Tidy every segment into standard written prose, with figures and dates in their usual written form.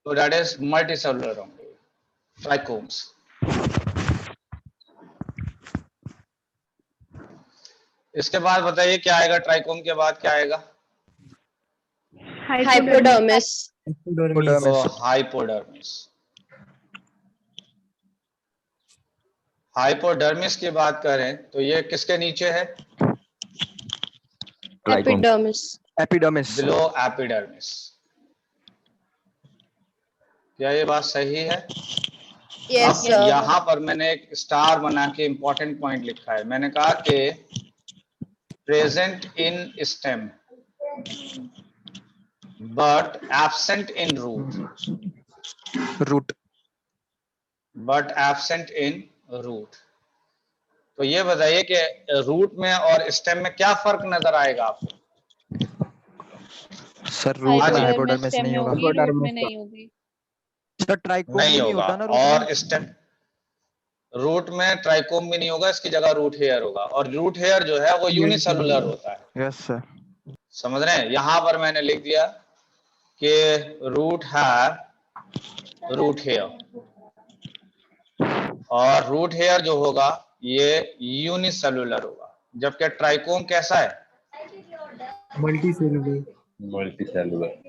So that is multicellular only, trichomes. इसके बाद बताइए क्या आएगा, ट्राइकोम के बाद क्या आएगा? हाइपोडर्मिस। तो हाइपोडर्मिस। हाइपोडर्मिस की बात करें तो ये किसके नीचे है? एपिडर्मिस। एपिडर्मिस। Below epidermis. क्या ये बात सही है? यस अब सर। यहाँ पर मैंने एक स्टार बना के इंपॉर्टेंट पॉइंट लिखा है। मैंने कहा कि present in stem but absent in root. Root. But absent in root. तो ये बताइए कि रूट में और स्टेम में क्या फर्क नजर आएगा आपको? सर रूट में हाइपोडर्मिस स्टेम नहीं में होगा। होगी, रूट में नहीं होगी। सर ट्राइकोम नहीं भी नहीं होगा, होता ना रूट और में? स्टेम रूट में ट्राइकोम भी नहीं होगा, इसकी जगह रूट हेयर होगा, और रूट हेयर जो है वो यूनिसेलुलर होता है। Yes sir. समझ रहे हैं? यहां पर मैंने लिख दिया कि रूट है रूट हेयर, और रूट हेयर जो होगा ये यूनिसेलुलर होगा, जबकि ट्राइकोम कैसा है? मल्टीसेलुलर।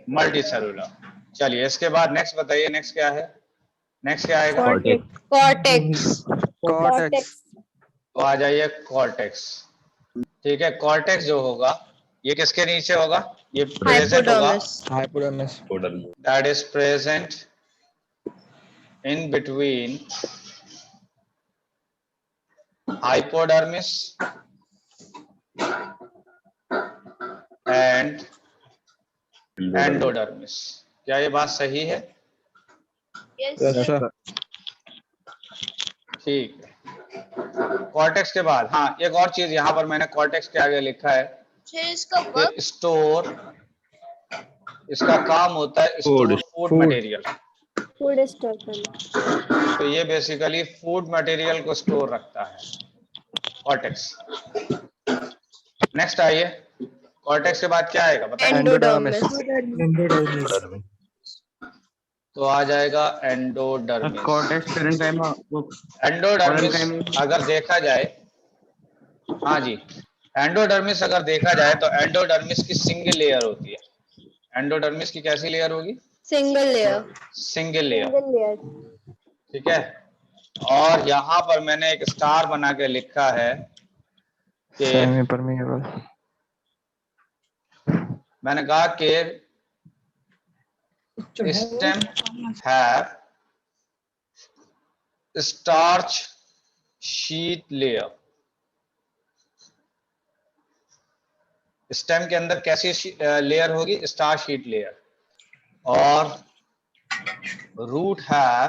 मल्टीसेलुलर। चलिए इसके बाद नेक्स्ट बताइए, नेक्स्ट क्या है? नेक्स्ट क्या आएगा? कॉर्टेक्स। कॉर्टेक्स। तो आ जाइए कॉर्टेक्स। ठीक है, कॉर्टेक्स जो होगा ये किसके नीचे होगा? ये प्रेजेंट होगा, hypodermis. Hypodermis. That is present in between hypodermis and endodermis. क्या ये बात सही है? Yes sir. ठीक है। कॉर्टेक्स के बाद हाँ एक और चीज यहाँ पर मैंने कॉर्टेक्स के आगे लिखा है कि स्टोर, इसका काम होता है store food material. Food store करना। तो ये बेसिकली फूड मटेरियल को स्टोर रखता है कॉर्टेक्स। नेक्स्ट आइए, कॉर्टेक्स के बाद क्या आएगा बताइए? एंडोडर्मिस। तो आ जाएगा एंडोडर्मिस। कॉर्टेक्स एंडोडर्मिस अगर देखा जाए, हाँ जी, एंडोडर्मिस अगर देखा जाए तो एंडोडर्मिस की सिंगल लेयर होती है। एंडोडर्मिस की कैसी लेयर होगी? Single layer. Single layer. ठीक है, और यहाँ पर मैंने एक स्टार बना के लिखा है कि सेमी परमेबल। मैंने कहा कि stem have starch sheet layer. Stem के अंदर कैसी लेयर होगी? Star sheet layer. और रूट हैव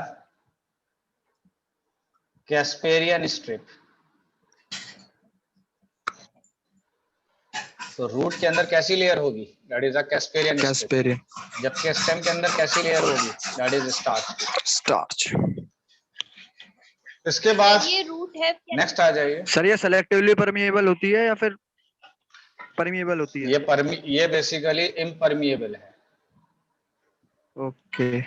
कैस्पेरियन स्ट्रिप। तो रूट के अंदर कैसी लेयर होगी? That is a Casparian strip. Casparian. जबकि स्टेम के अंदर कैसी लेयर होगी? That is starch. स्टार्च। इसके बाद ये रूट है। नेक्स्ट आ जाइए। सर ये सेलेक्टिवली परमिएबल होती है या फिर परमिएबल होती है? ये बेसिकली इम्परमिएबल है। ओके।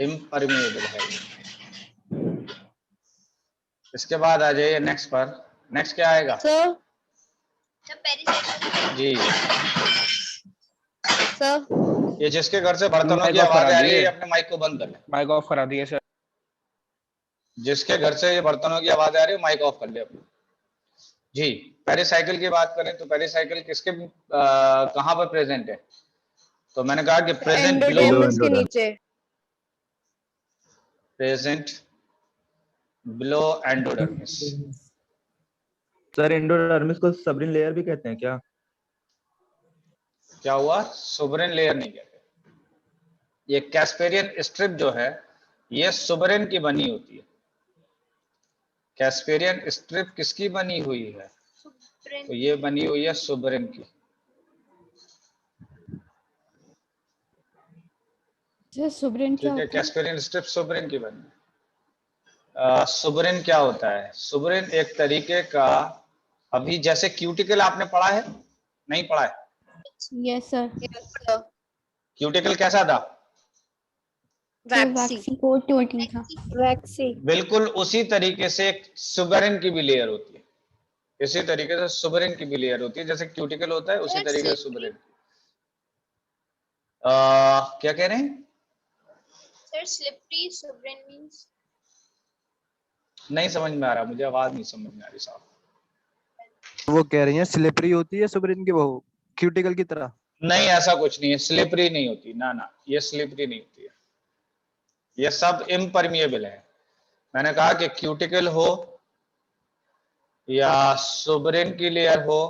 इम्परमिएबल है। इसके बाद आ जाइए नेक्स्ट पर। नेक्स्ट क्या आएगा? सर। जी सर। ये जिसके घर से बर्तनों की आवाज आ रही है अपने माइक को बंद कर ले। माइक ऑफ करा दिए सर। जिसके घर से ये बर्तनों की आवाज आ रही है माइक ऑफ कर ले अपना। जी, पेरिसाइकिल की बात करें तो पेरिसाइकिल किसके कहां पर प्रेजेंट है? तो मैंने कहा कि प्रेजेंट बिलो, एंडोडर्मिस के नीचे। Present below endodermis. Sir endodermis को सबरिन लेयर भी कहते हैं क्या? क्या हुआ? सुबरेन लेयर नहीं कहते। ये कैस्पेरियन स्ट्रिप जो है ये सुबरेन की बनी होती है। कैस्पेरियन स्ट्रिप किसकी बनी हुई है? तो ये बनी हुई है सुबरेन की। सुब्रेन क्या ठीक है, होता है? कैस्पेरियन स्ट्रिप सुबरेन की बनी। सुबरेन क्या होता है? सुबरेन एक तरीके का, अभी जैसे क्यूटिकल आपने पढ़ा है? नहीं पढ़ा है? Yes sir. क्यूटिकल कैसा था? वैक्सी प्रोटीन था। वैक्सी बिल्कुल उसी तरीके से सुबेरिन की भी लेयर होती है, इसी तरीके से सुबेरिन की भी लेयर होती है, जैसे क्यूटिकल होता है उसी तरीके से सुबेरिन। क्या कह रहे हैं? सर स्लिपरी सुब्रेन मींस नहीं समझ में आ रहा, मुझे आवाज नहीं समझ में आ रही साहब। वो कह रही है स्लिपरी होती है सुब्रिन की, वो क्यूटिकल की तरह। नहीं, ऐसा कुछ नहीं है, स्लिपरी नहीं होती, ना ना, ये स्लिपरी नहीं होती है, ये सब इम्परमिएबल है। मैंने कहा कि क्यूटिकल हो या सुबेरिन की लेयर हो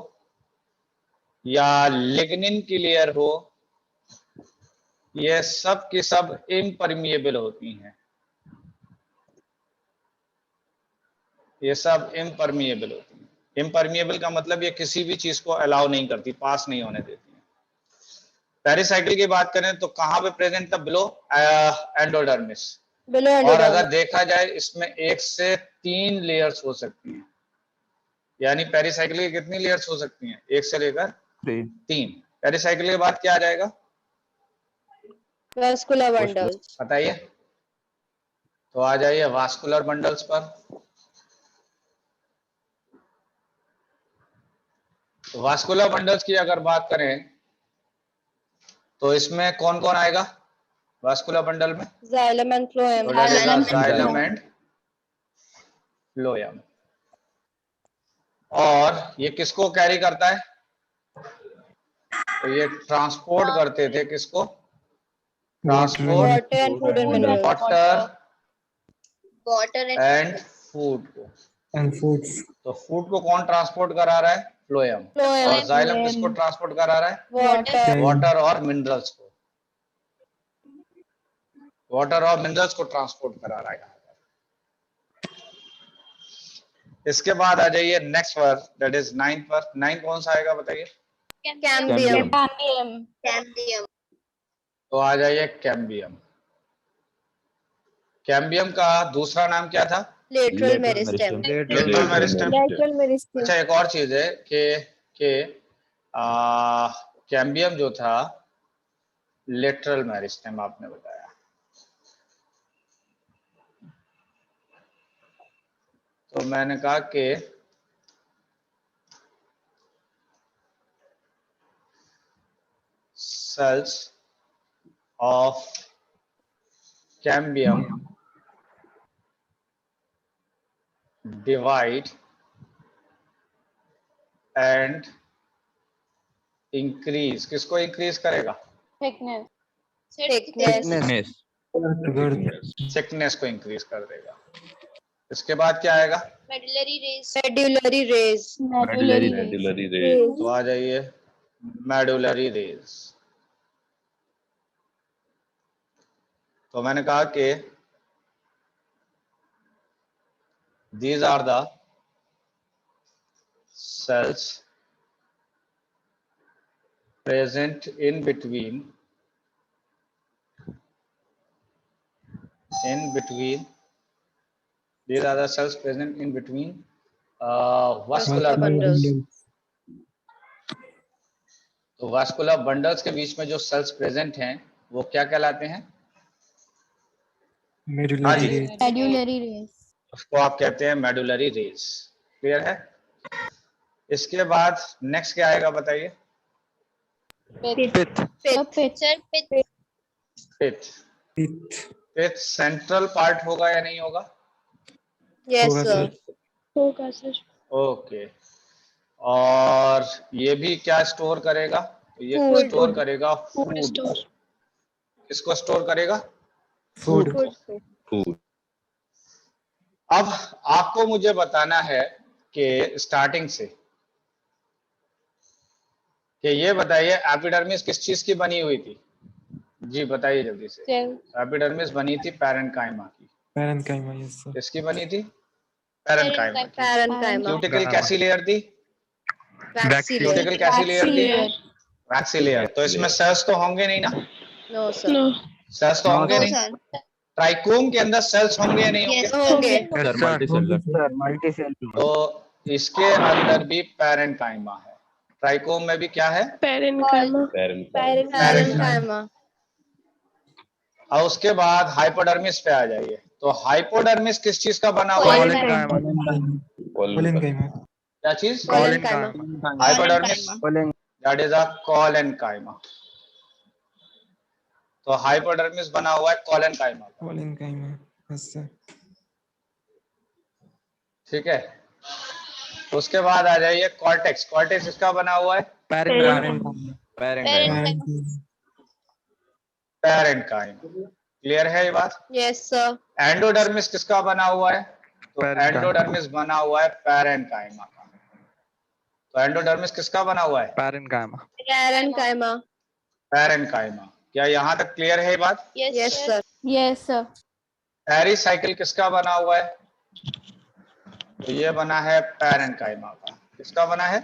या लिग्निन की लेयर हो, ये सब की सब इम्परमिएबल होती हैं, ये सब इम्परमिएबल होती हैं। इम्परमिएबल का मतलब ये किसी भी चीज को अलाउ नहीं करती, पास नहीं होने देती हैं। पेरिसाइकिल की बात करें तो कहां पे प्रेजेंट था? Below endodermis. बिलो और एंडोडर्मिस। अगर देखा जाए इसमें 1 से 3 लेयर्स हो सकती हैं, यानी पेरिसाइकिल की कितनी लेयर्स हो सकती हैं? 1 से लेकर 3। पेरिसाइकिल के बाद क्या आ जाएगा? Vascular bundles. बताइए, तो आ जाइए वास्कुलर बंडल्स पर। तो वास्कुलर बंडल्स की अगर बात करें तो इसमें कौन कौन आएगा वास्कुलर बंडल में? Xylem and phloem. तो जाइलम एंड फ्लोएम। और ये किसको कैरी करता है? तो ये ट्रांसपोर्ट करते थे किसको? Transport water and food and minerals. Water and food को। तो फूड को कौन ट्रांसपोर्ट करा रहा है? फ्लोएम। और जाइलम किसको ट्रांसपोर्ट करा रहा है? वाटर। वाटर और मिनरल्स को, वाटर और मिनरल्स को ट्रांसपोर्ट करा रहा है। इसके बाद आ जाइए नेक्स्ट वर्ड, दैट इज 9 पर। 9 कौन सा आएगा बताइए? कैम्बियम। तो आ जाइए कैम्बियम। कैम्बियम का दूसरा नाम क्या था? Lateral meristem. Lateral meristem. Lateral meristem. अच्छा, एक और चीज है कि कैम्बियम जो था लेटरल मेरिस्टेम आपने बताया, तो मैंने कहा कि cells of cambium divide and increase। किसको इंक्रीज करेगा? थिकनेस। थिकनेस को इंक्रीज कर देगा। इसके बाद क्या आएगा? Medullary rays. तो आ जाइए मेडुलरी रेज। तो मैंने कहा कि these are the cells present in between these are the cells present in between vascular bundles। तो वास्कुलर बंडल्स के बीच में जो सेल्स प्रेजेंट हैं वो क्या कहलाते हैं? हाँ जी, मेडुलरी रेस। उसको आप कहते हैं मेडुलरी रेज। क्लियर है? इसके बाद नेक्स्ट क्या आएगा बताइए? पिथ सेंट्रल पार्ट होगा या नहीं होगा? Yes sir. होगा सर। ओके। और ये भी क्या स्टोर करेगा? ये Food. स्टोर करेगा फूड। किसको स्टोर करेगा? फूड को। अब आपको मुझे बताना है कि स्टार्टिंग से कि ये बताइए एपिडर्मिस किस चीज की बनी हुई थी? जी बताइए जल्दी से। एपिडर्मिस बनी थी पैरेन्काइमा की। Parenchyma, yes sir. किसकी बनी थी? पैरेन्काइमा की। पैरेन्काइमा। क्यूटिकल कैसी लेयर थी? Waxy layer. क्यूटिकल कैसी लेयर थी? Waxy layer. तो इसमें सेल्स तो होंगे नहीं ना? No sir. सेल्स तो होंगे नहीं। ट्राइकोम के अंदर सेल्स होंगे या नहीं होंगे? होंगे। तो इसके अंदर भी पैरेन्काइमा है। ट्राइकोम में भी क्या है? पैरेन्काइमा। और उसके बाद हाइपोडर्मिस पे आ जाइए। तो हाइपोडर्मिस किस चीज का बना हुआ है? क्या चीज? Collenchyma. Hypodermis Collen- that is a collenchyma. तो हाइपोडर्मिस बना हुआ है कोलेनकाइमा। ठीक है। उसके बाद आ जाइए कॉर्टेक्स। कॉर्टेक्स इसका बना हुआ है Parenchyma. पैरेन्काइमा। क्लियर है ये बात? Yes, sir. एंडोडर्मिस किसका बना हुआ है? तो Parenchyma. एंडोडर्मिस बना हुआ है पैरेन्काइमा का। तो एंडोडर्मिस किसका बना हुआ है? Parenchyma. Parenchyma. पैरेन्काइमा। क्या यहाँ तक क्लियर है ये बात? Yes, sir. Yes, sir. Pericycle किसका बना हुआ है? तो ये बना है पैरेन्काइमा का। किसका बना है?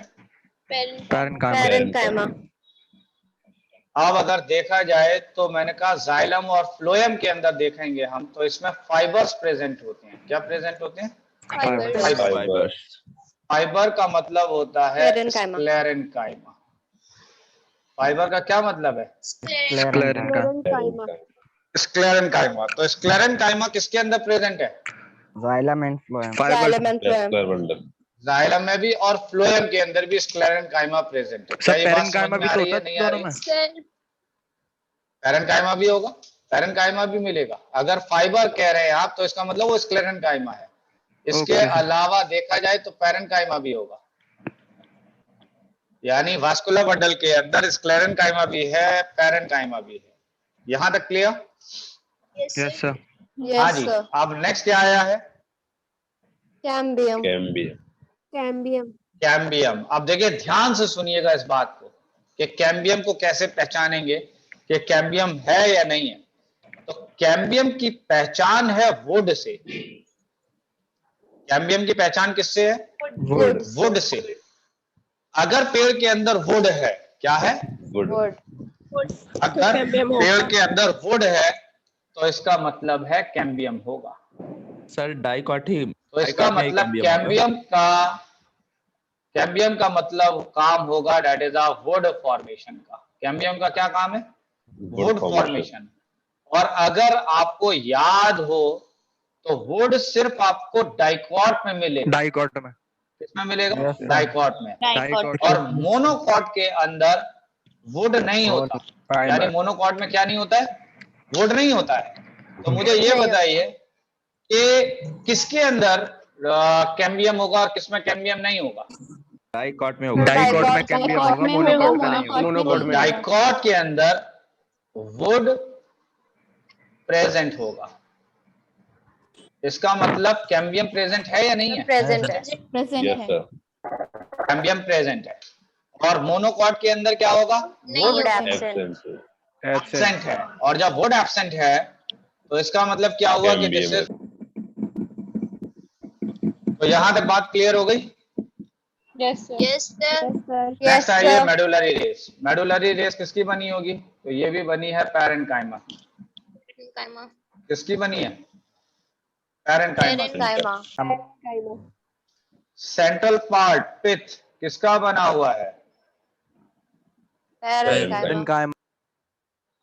Parenchyma. Parenchyma. अब अगर देखा जाए तो मैंने कहा जाइलम और फ्लोएम के अंदर देखेंगे हम, तो इसमें फाइबर्स प्रेजेंट होते हैं। क्या प्रेजेंट होते हैं? Fibers. फाइबर का मतलब होता है Sclerenchyma. स्क्लेरेन्काइमा। फाइबर का क्या मतलब है? Parenchyma. स्क्लेरेन्काइमा। तो स्क्लेरेन्काइमा किसके अंदर प्रेजेंट है? Xylem and phloem. Xylem and phloem. Xylem में भी और फ्लोएम के अंदर भी स्क्लेरेन्काइमा प्रेजेंट है। क्या सब ये बात parenchyma समझ में भी आ तो रही है? होता नहीं है आ दोनों रही? में. पैरेन्काइमा भी होगा, पैरेन्काइमा भी मिलेगा। अगर फाइबर कह रहे हैं आप तो इसका मतलब वो स्क्लेरेन्काइमा है। इसके Okay. अलावा देखा जाए तो पैरेन्काइमा भी होगा, यानी वास्कुलर बंडल के अंदर स्क्लेरेन्काइमा भी है, पैरेन्काइमा भी है। यहां तक क्लियर? Yes, sir. हाँ Yes, जी। sir. अब नेक्स्ट क्या आया है? Cambium. Cambium. कैम्बियम। अब देखिए ध्यान से सुनिएगा इस बात को कि कैम्बियम को कैसे पहचानेंगे कि कैम्बियम है या नहीं है। तो कैम्बियम की पहचान है वुड से। कैम्बियम की पहचान किससे है? Wood. Would say. अगर पेड़ के अंदर वुड है, क्या है? Wood. अगर पेड़ के अंदर वुड है तो इसका मतलब है कैम्बियम होगा। सर डाइकॉटी। तो इसका मतलब कैम्बियम का मतलब काम होगा that is a would formation का। कैम्बियम का क्या काम है? Would formation. और अगर आपको याद हो तो वुड सिर्फ आपको डाइकॉट में मिलेगा। Dicot में. किसमें मिलेगा? Yes, sir. डाइकॉट में। Dicot. और मोनोकॉट के अंदर वुड नहीं होता। यानी मोनोकॉट में क्या नहीं होता है? वुड नहीं होता है। तो मुझे ये बताइए कि किसके अंदर कैम्बियम होगा और किसमें कैम्बियम नहीं होगा? डाइकॉट में होगा। Dicot में cambium Dicot होगा, में monocot होगा, में नहीं होगा. monocot में डाइकॉट के अंदर वुड प्रेजेंट होगा। इसका मतलब कैम्बियम प्रेजेंट है या नहीं है? Present है. present है। कैम्बियम प्रेजेंट है। और मोनोकॉट के अंदर क्या होगा? Wood absent. एब्सेंट है। और जब वुड एब्सेंट है तो इसका मतलब क्या हुआ कि दिस इज। तो यहां तक बात क्लियर हो गई? Yes, sir. Yes, sir. Yes, next Yes, आइए sir. Medullary race. Medullary race किसकी बनी होगी? तो ये भी बनी है पैरेन्काइमा। किसकी बनी है? पैरेन्काइमा। Parenchyma. सेंट्रल पार्ट पिथ किसका बना हुआ है? Parenchyma. Parenchyma.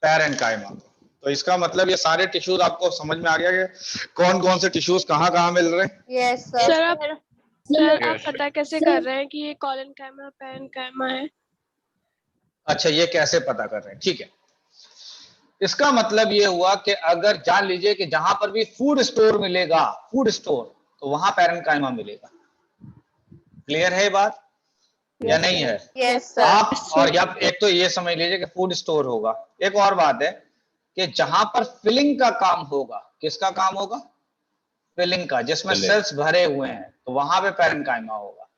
पैरेन्काइमा। तो इसका मतलब ये सारे टिश्यूज आपको समझ में आ गया कि कौन कौन से टिश्यूज कहाँ कहाँ मिल रहे हैं? Yes, sir. सर आप पता कैसे कर रहे हैं कि ये कोलेनकाइमा पैरेन्काइमा है? अच्छा, ये कैसे पता कर रहे हैं? ठीक है। इसका मतलब ये हुआ कि अगर जान लीजिए कि जहां पर भी फूड स्टोर मिलेगा, फूड स्टोर, तो वहां पैरेन्काइमा मिलेगा। क्लियर है ये बात या नहीं है? Yes, sir. आप और या एक तो ये समझ लीजिए कि फूड स्टोर होगा। एक और बात है कि जहां पर फिलिंग का काम होगा, किसका काम होगा? फिलिंग का, जिसमें सेल्स भरे हुए हैं, तो वहां पे पैरेन्काइमा होगा।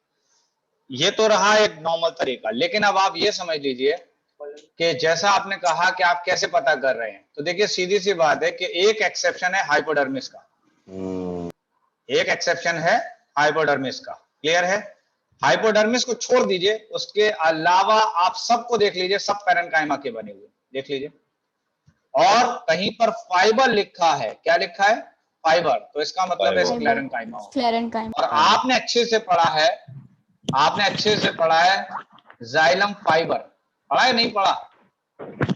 ये तो रहा एक नॉर्मल तरीका। लेकिन अब आप ये समझ लीजिए कि जैसा आपने कहा कि आप कैसे पता कर रहे हैं, तो देखिए सीधी सी बात है कि एक एक्सेप्शन है हाइपोडर्मिस का। एक एक्सेप्शन है हाइपोडर्मिस का। क्लियर है? हाइपोडर्मिस को छोड़ दीजिए, उसके अलावा आप सबको देख लीजिए, सब पैरेन्काइमा के बने हुए। देख लीजिए। और कहीं पर फाइबर लिखा है। क्या लिखा है? फाइबर। तो इसका मतलब है स्क्लेरेन्काइमा होगा। sclerenchyma। और आपने अच्छे से पढ़ा है जाइलम फाइबर। पढ़ा है नहीं पढ़ा?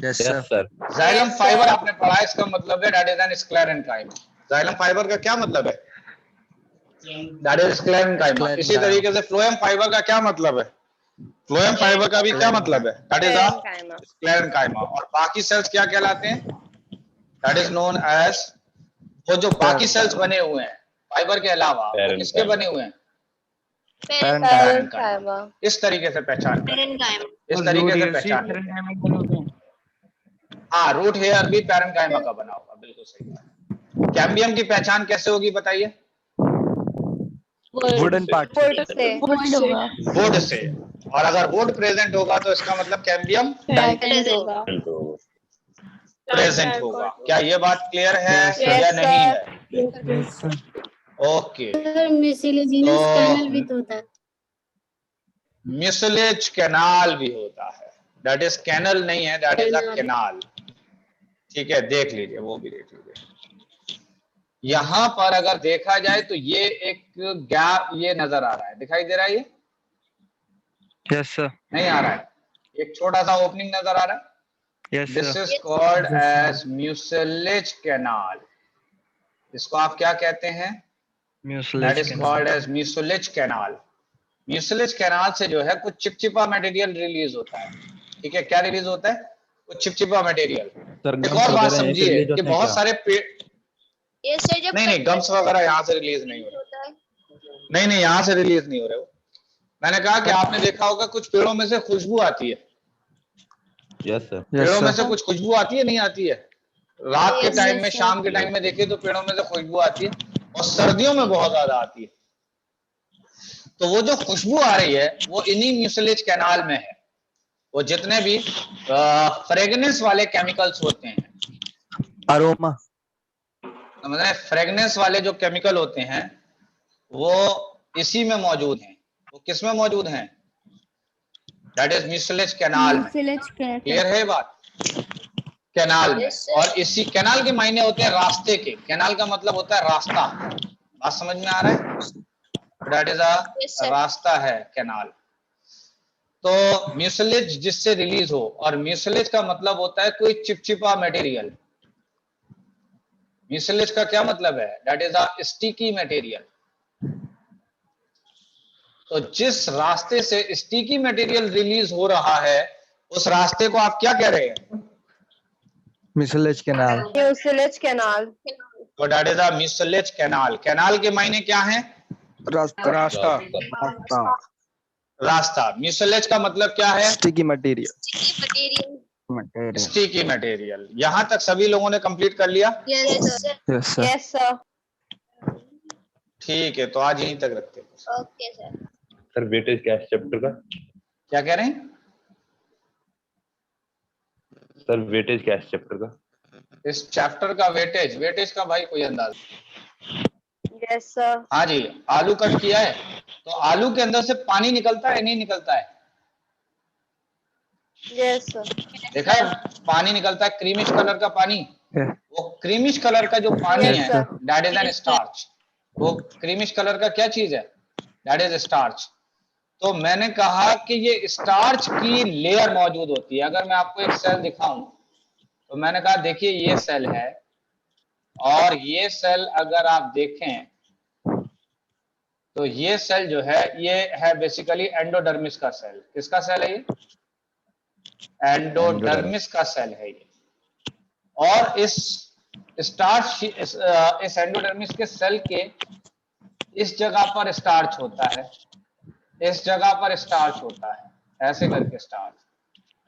Yes yes sir. Xylem Yes, fibre sir. आपने पढ़ा है, इसका मतलब है that is an sclerenchyma. Xylem fibre का क्या मतलब है? That is sclerenchyma. इसी तरीके से फ्लोएम फाइबर का क्या मतलब है? फ्लोएम फाइबर का भी क्या मतलब है? That is a Parenchyma. Sclerenchyma. और बाकी सेल्स क्या कहलाते हैं? दैट इज नोन एज, वो जो बाकी सेल्स बने हुए हैं फाइबर के अलावा वो किसके बने हुए हैं? Parenchyma. इस तरीके से पहचान करें, इस और तरीके रूट से हेयर सी पहचान लेते हैं। पैरेंकाइमा बने होते हैं। हाँ, रूट हेयर भी पैरेंकाइमा का बना होगा, बिल्कुल सही बात। कैम्बियम की पहचान कैसे होगी बताइए? वुडन पार्ट Wood से. वुड होगा। Would say. और अगर वुड प्रेजेंट होगा तो इसका मतलब कैम्बियम Present होगा। प्रेजेंट होगा। क्या ये बात क्लियर है Yes, या नहीं sir. है? ओके, म्यूसिलेजिनस कैनल भी तो तो होता है। म्यूसिलेज कैनाल भी होता है। दैट इज कैनल नहीं है, दैट इज अ कैनाल। ठीक है, देख लीजिए, वो भी देख लीजिए। यहां पर अगर देखा जाए तो ये एक गैप ये नजर आ रहा है, दिखाई दे रहा है? ये यस सर। नहीं आ रहा है? एक छोटा सा ओपनिंग नजर आ रहा है। Yes this sir. Is called as mucilage canal. इसको आप क्या कहते हैं? That mucilage is called as mucilage canal. Mucilage canal से जो है कुछ चिपचिपा मटेरियल रिलीज होता है। ठीक है, क्या रिलीज होता है? कुछ चिपचिपा मटेरियल। सर एक गम्स और बात वगैरह यहीं से समझिए रिलीज कि होते हैं बहुत क्या? सारे पेड़, ये सर जब नहीं गम्स वगैरह यहाँ से रिलीज नहीं हो रहे। नहीं, यहाँ से रिलीज नहीं हो रहे वो। मैंने कहा कि आपने देखा होगा कुछ पेड़ों में से खुशबू आती है। Yes sir. पेड़ों में से कुछ खुशबू आती है, नहीं आती है? रात के Yes, टाइम में, sir. शाम के टाइम में देखिए तो पेड़ों में से खुशबू आती है, और सर्दियों में बहुत ज्यादा आती है। तो वो जो खुशबू आ रही है वो इन्हीं म्यूसिलेज कैनाल में है। वो जितने भी फ्रेगनेंस वाले केमिकल्स होते हैं, अरोमा। समझ रहे हैं? फ्रेगनेंस वाले जो केमिकल होते हैं वो इसी में मौजूद हैं। वो किस में मौजूद हैं? दैट इज म्यूसिलेज कैनाल में। म्यूसिलेज क्लियर है ये बात? कैनाल में। और इसी कैनाल के मायने होते हैं रास्ते के। कैनाल का मतलब होता है रास्ता। बात समझ में आ रहा है? दैट इज अ रास्ता है कैनाल। तो म्यूसिलेज जिससे रिलीज हो, और म्यूसिलेज का मतलब होता है कोई चिपचिपा मटेरियल। म्यूसिलेज का क्या मतलब है? That is a sticky material. तो जिस रास्ते से स्टिकी मटेरियल रिलीज हो रहा है उस रास्ते को आप क्या कह रहे हैं? Mucilage canal. Mucilage canal. तो that is a mucilage canal. Canal के मायने क्या हैं? रास्ता। रास्ता। रास्ता। रास्ता। म्यूसिलेज का मतलब क्या है? Sticky material. Sticky material. यहां तक सभी लोगों ने कंप्लीट कर लिया? Yes sir. Yes, sir. ठीक है, तो आज यहीं तक रखते हैं। Okay, sir. सर वेटेज क्या है चैप्टर का? क्या कह रहे हैं? सर वेटेज क्या है चैप्टर का? इस चैप्टर का वेटेज, वेटेज का भाई कोई अंदाज? Yes, sir. हाँ जी, आलू कट किया है तो आलू के अंदर से पानी निकलता है, नहीं निकलता है? Yes, sir. देखा है, पानी निकलता है, क्रीमिश कलर का पानी। वो क्रीमिश कलर का जो पानी Yes, है sir. That is an starch. वो क्रीमिश कलर का क्या चीज है? That is starch. तो मैंने कहा कि ये स्टार्च की लेयर मौजूद होती है। अगर मैं आपको एक सेल दिखाऊं तो मैंने कहा देखिए ये सेल है, और ये सेल अगर आप देखें तो ये सेल जो है ये है बेसिकली एंडोडर्मिस का सेल। किसका सेल है ये? एंडोडर्मिस का सेल है ये। और इस स्टार्च, इस एंडोडर्मिस के सेल के इस जगह पर स्टार्च होता है, इस जगह पर स्टार्च होता है, ऐसे करके स्टार्च,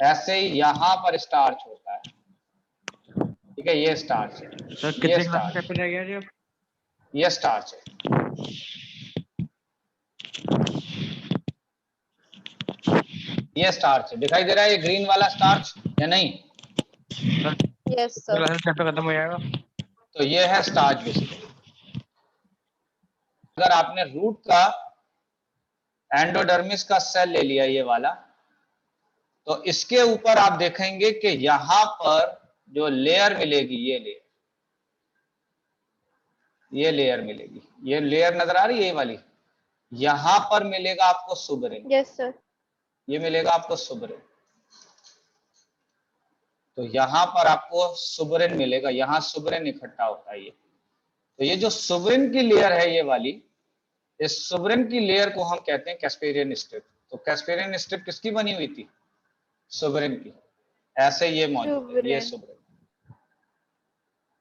ऐसे ही यहां पर स्टार्च होता है। ठीक है, ये स्टार्च है, सर ये कितने क्लास स्टार्च, चैप्टर रह गया जी अब? ये स्टार्च है। ये स्टार्च है, दिखाई दे रहा है ये ग्रीन वाला स्टार्च या नहीं? Yes, sir. क्लास चैप्टर खत्म हो जाएगा। तो ये है स्टार्च बेसिकली। अगर आपने रूट का एंडोडर्मिस का सेल ले लिया ये वाला, तो इसके ऊपर आप देखेंगे कि यहां पर जो लेयर मिलेगी, ये लेयर मिलेगी, ये लेयर नजर आ रही है ये वाली, यहां पर मिलेगा आपको सुबरिन। Yes, sir. ये मिलेगा आपको सुबरिन। तो यहाँ पर आपको सुबरेन मिलेगा, यहाँ सुबरेन इकट्ठा होता है ये। तो ये जो सुबरेन की लेयर है ये वाली, इस सुबरेन की लेयर को हम कहते हैं कैस्पेरियन स्ट्रिप। तो कैस्पेरियन स्ट्रिप किसकी बनी हुई थी? सुबरेन की। ऐसे ये मौजूद है, ये सुबरेन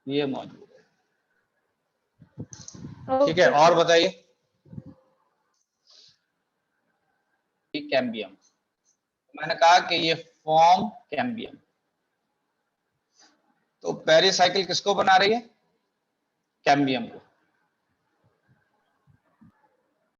ये मौजूद है। ठीक है, और बताइए। कैम्बियम, मैंने कहा कि ये फॉर्म कैम्बियम। तो पेरिसाइकिल किसको बना रही है? कैम्बियम को।